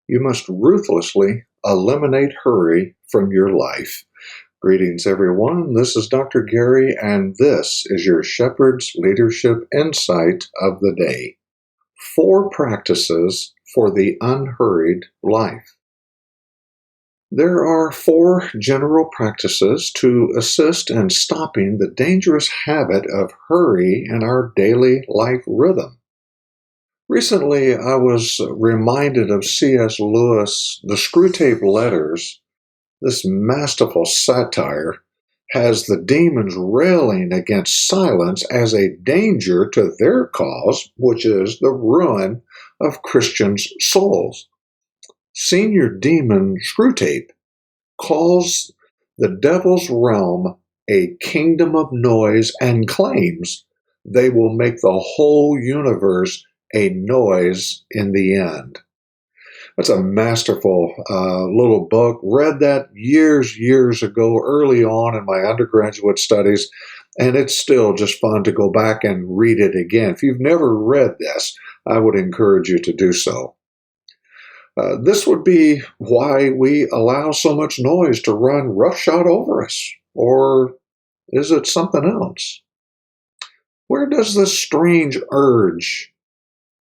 You must ruthlessly eliminate hurry from your life. Greetings, everyone. This is Dr. Gary, and this is your Shepherd's Leadership Insight of the Day. 4 practices for the unhurried life. There are 4 general practices to assist in stopping the dangerous habit of hurry in our daily life rhythm. Recently, I was reminded of C.S. Lewis' The Screwtape Letters. This masterful satire has the demons railing against silence as a danger to their cause, which is the ruin of Christians' souls. Senior demon Screwtape calls the devil's realm a kingdom of noise and claims they will make the whole universe a noise in the end. That's a masterful little book. Read that years ago, early on in my undergraduate studies, and it's still just fun to go back and read it again. If you've never read this, I would encourage you to do so. This would be why we allow so much noise to run roughshod over us. Or is it something else? Where does this strange urge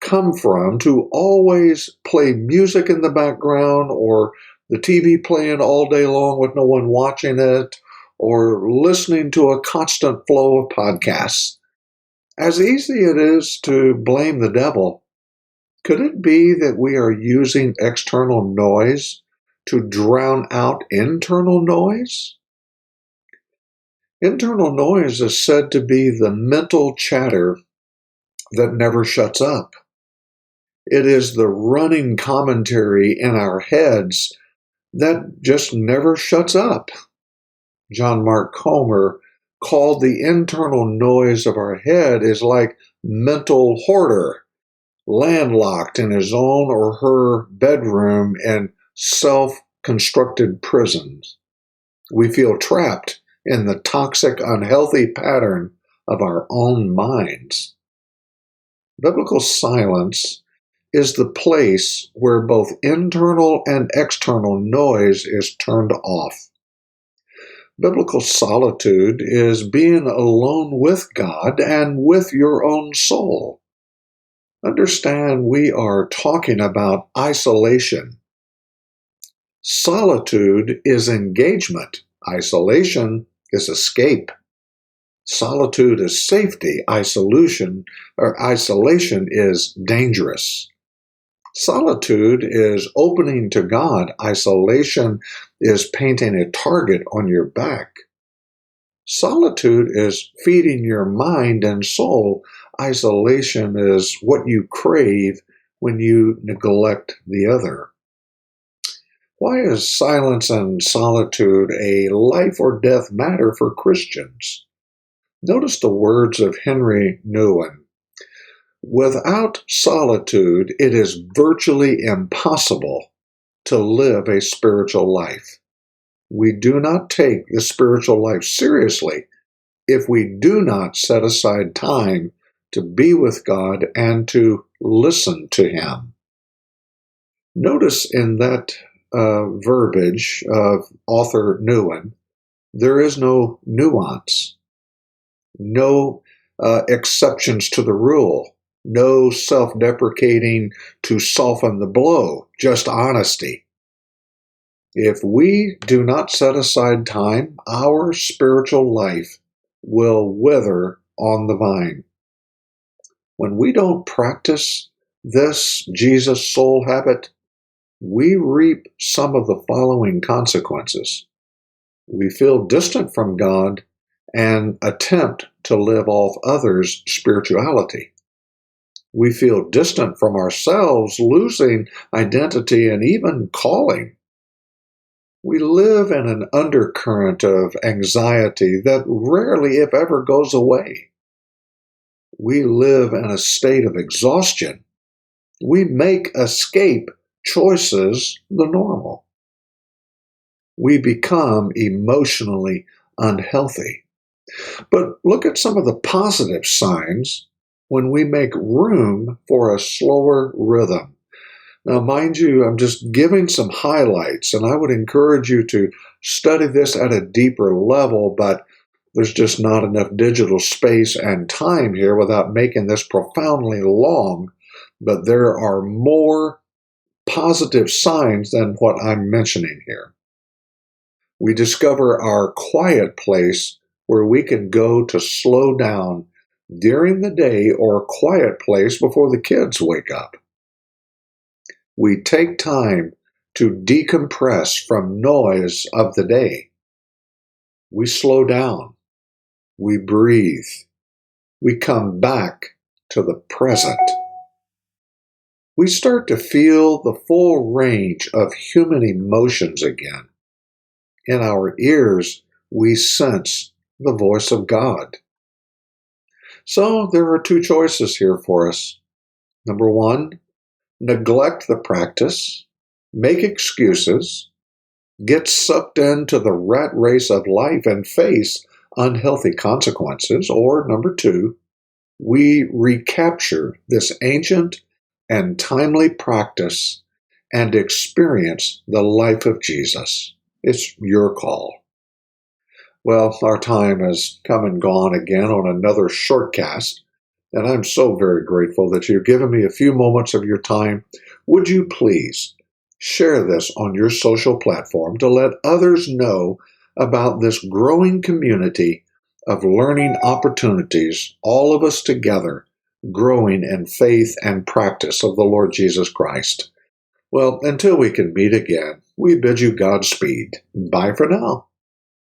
come from to always play music in the background, or the TV playing all day long with no one watching it, or listening to a constant flow of podcasts? As easy it is to blame the devil, could it be that we are using external noise to drown out internal noise? Internal noise is said to be the mental chatter that never shuts up. It is the running commentary in our heads that just never shuts up. John Mark Comer called the internal noise of our head is like mental hoarder, landlocked in his own or her bedroom in self-constructed prisons. We feel trapped in the toxic, unhealthy pattern of our own minds. Biblical silence is the place where both internal and external noise is turned off. Biblical solitude is being alone with God and with your own soul. Understand, we are talking about isolation. Solitude is engagement. Isolation is escape. Solitude is safety. Isolation is dangerous. Solitude is opening to God. Isolation is painting a target on your back. Solitude is feeding your mind and soul. Isolation is what you crave when you neglect the other. Why is silence and solitude a life or death matter for Christians? Notice the words of Henry Nouwen. Without solitude, it is virtually impossible to live a spiritual life. We do not take the spiritual life seriously if we do not set aside time to be with God and to listen to Him. Notice in that verbiage of author Nouwen, there is no nuance, no exceptions to the rule, no self-deprecating to soften the blow, just honesty. If we do not set aside time, our spiritual life will wither on the vine. When we don't practice this Jesus soul habit, we reap some of the following consequences. We feel distant from God and attempt to live off others' spirituality. We feel distant from ourselves, losing identity and even calling. We live in an undercurrent of anxiety that rarely, if ever, goes away. We live in a state of exhaustion. We make escape choices the normal. We become emotionally unhealthy. But look at some of the positive signs when we make room for a slower rhythm. Now, mind you, I'm just giving some highlights, and I would encourage you to study this at a deeper level, but there's just not enough digital space and time here without making this profoundly long. But there are more positive signs than what I'm mentioning here. We discover our quiet place where we can go to slow down during the day, or a quiet place before the kids wake up. We take time to decompress from noise of the day. We slow down. We breathe. We come back to the present. We start to feel the full range of human emotions again. In our ears, we sense the voice of God. So there are two choices here for us. Number one, neglect the practice, make excuses, get sucked into the rat race of life and face unhealthy consequences. Or number two, we recapture this ancient and timely practice and experience the life of Jesus. It's your call. Well, our time has come and gone again on another shortcast, and I'm so very grateful that you've given me a few moments of your time. Would you please share this on your social platform to let others know about this growing community of learning opportunities, all of us together, growing in faith and practice of the Lord Jesus Christ? Well, until we can meet again, we bid you Godspeed. Bye for now.